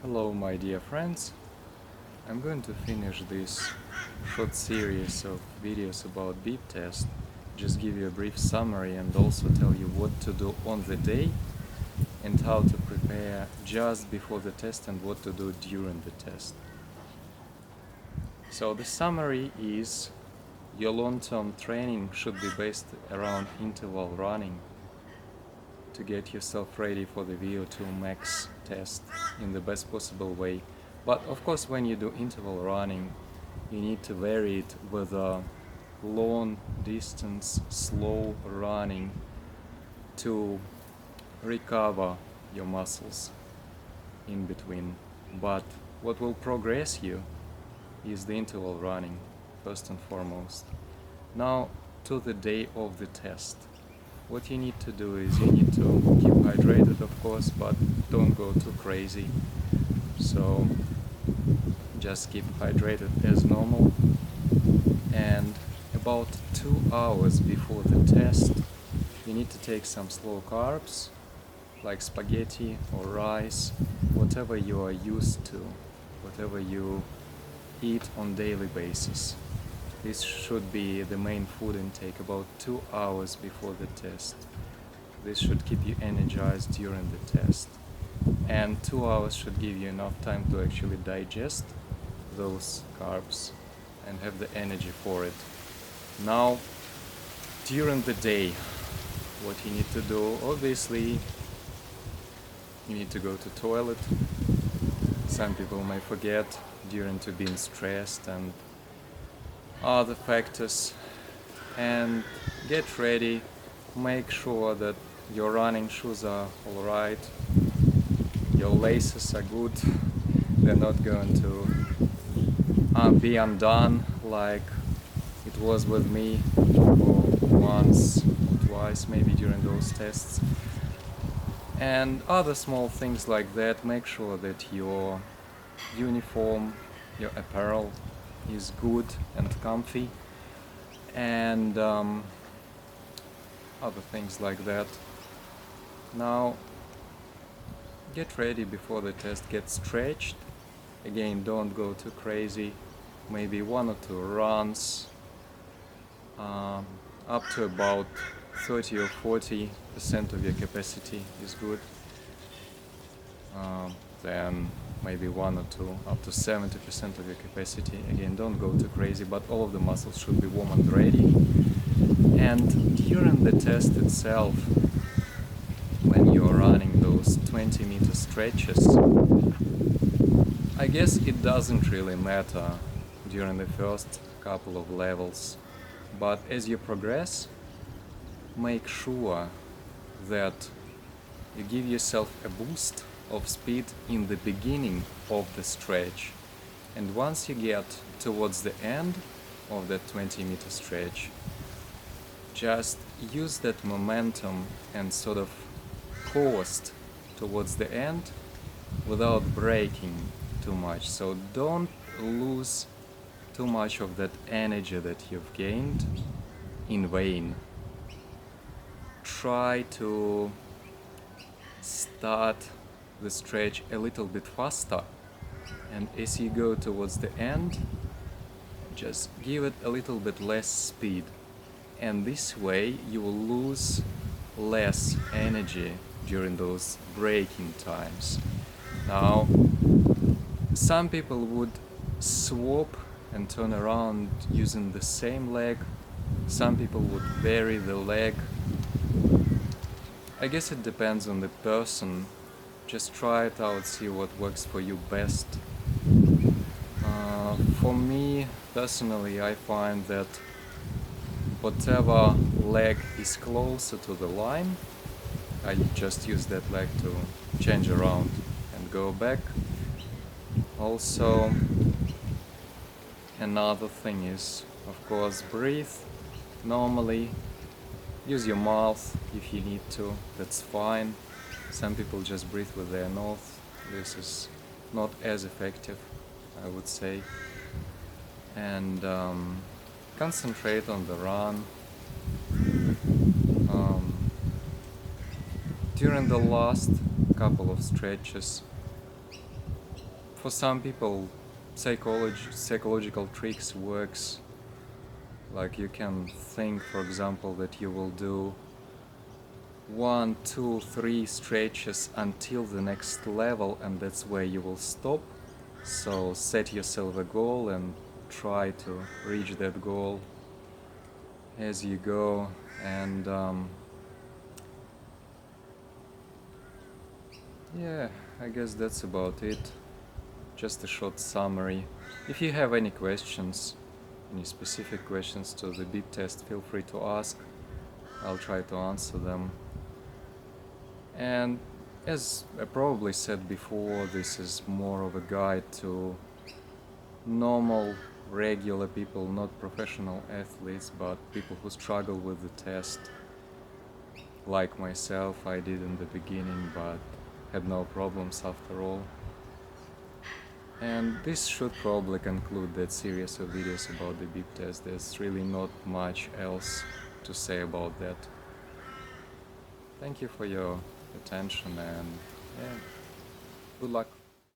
Hello my dear friends, I'm going to finish this short series of videos about beep test, just give you a brief summary and also tell you what to do on the day and how to prepare just before the test and what to do during the test. So the summary is your long-term training should be based around interval running to get yourself ready for the VO2 max test in the best possible way. But of course, when you do interval running, you need to vary it with a long distance, slow running to recover your muscles in between. But what will progress you is the interval running, first and foremost. Now, to the day of the test. What you need to do is you need to keep hydrated, of course, but don't go too crazy. So just keep hydrated as normal. And about 2 hours before the test, you need to take some slow carbs, like spaghetti or rice, whatever you are used to, whatever you eat on daily basis. This should be the main food intake about 2 hours before the test. This should keep you energized during the test. And 2 hours should give you enough time to actually digest those carbs and have the energy for it. Now, during the day, what you need to do, obviously, you need to go to toilet. Some people may forget during to being stressed and other factors, and get ready. Make sure that your running shoes are alright, your laces are good, they're not going to be undone like it was with me once or twice maybe during those tests, and other small things like that. Make sure that your uniform, your apparel is good and comfy, and other things like that. Now get ready before the test, get stretched. Again, don't go too crazy, maybe 1 or 2 runs, up to about 30 or 40% of your capacity is good. Then maybe 1 or 2, up to 70% of your capacity. Again, don't go too crazy, but all of the muscles should be warm and ready. And during the test itself, when you're running those 20-meter stretches, I guess it doesn't really matter during the first couple of levels, but as you progress, make sure that you give yourself a boost of speed in the beginning of the stretch, and once you get towards the end of that 20-meter stretch, just use that momentum and sort of coast towards the end without braking too much. So don't lose too much of that energy that you've gained in vain. Try to start the stretch a little bit faster, and as you go towards the end, just give it a little bit less speed, and this way you will lose less energy during those braking times. Now, some people would swap and turn around using the same leg. Some people would vary the leg. I guess it depends on the person. Just try it out, see what works for you best. For me, personally, I find that whatever leg is closer to the line, I just use that leg to change around and go back. Also, another thing is, of course, breathe normally. Use your mouth if you need to, that's fine. Some people just breathe with their nose. This is not as effective, I would say. And concentrate on the run. During the last couple of stretches, for some people, psychological tricks works. Like you can think, for example, that you will do 1, 2, 3 stretches until the next level, and that's where you will stop. So set yourself a goal and try to reach that goal as you go. And yeah, I guess that's about it. Just a short summary. If you have any questions, any specific questions to the beep test, feel free to ask. I'll try to answer them. And as I probably said before, this is more of a guide to normal, regular people, not professional athletes, but people who struggle with the test. Like myself, I did in the beginning, but had no problems after all. And this should probably conclude that series of videos about the beep test. There's really not much else to say about that. Thank you for your attention, and yeah, good luck.